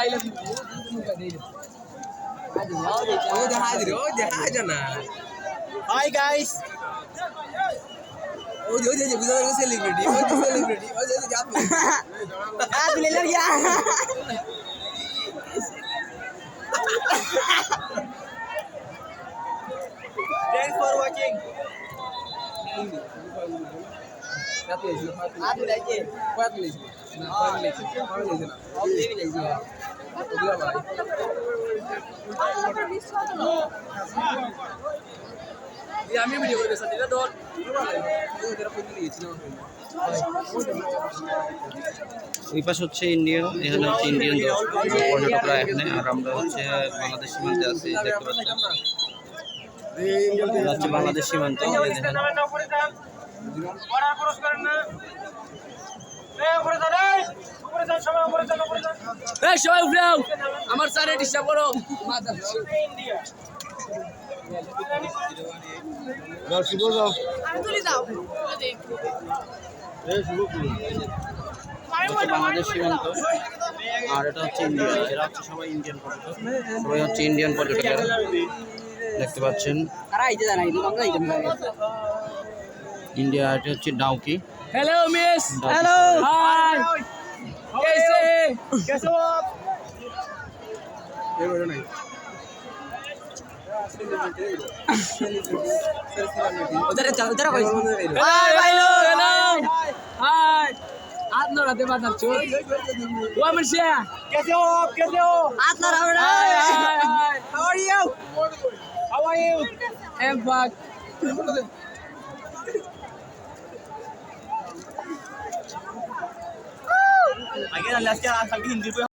Hi guys. Thanks for watching. আমি video করে দিয়েছি এটা ধর ওই পাশে হচ্ছে ইন্ডিয়ান, এখানে হচ্ছে ইন্ডিয়ান পর্যটকরা এখানে, আর আমরা হচ্ছে বাংলাদেশ সীমান্তে আছি, দেখতে পাচ্ছেন হচ্ছে বাংলাদেশ সীমান্ত। সবাই উঠে আমার স্যারে ডিস্টার্ব করো বাংলাদেশ সীমান্ত, আর এটা হচ্ছে ইন্ডিয়া, এরা হচ্ছে সবাই ইন্ডিয়ান পর্যটক, সবাই হচ্ছে ইন্ডিয়ান পর্যটকেরা, দেখতে পাচ্ছেন ইন্ডিয়া। এটা হচ্ছে Dawki. Hello miss hello hi कैसे कैसे हो आप उधर कोई हाय हेलो हेलो हाय हाथ ना रहते बात आप छोड़ वो मिर्चिया कैसे हो आप कैसे हो हाथ ना रहो हाय हाय हाय how are you I'm back again last year I'm talking Hindi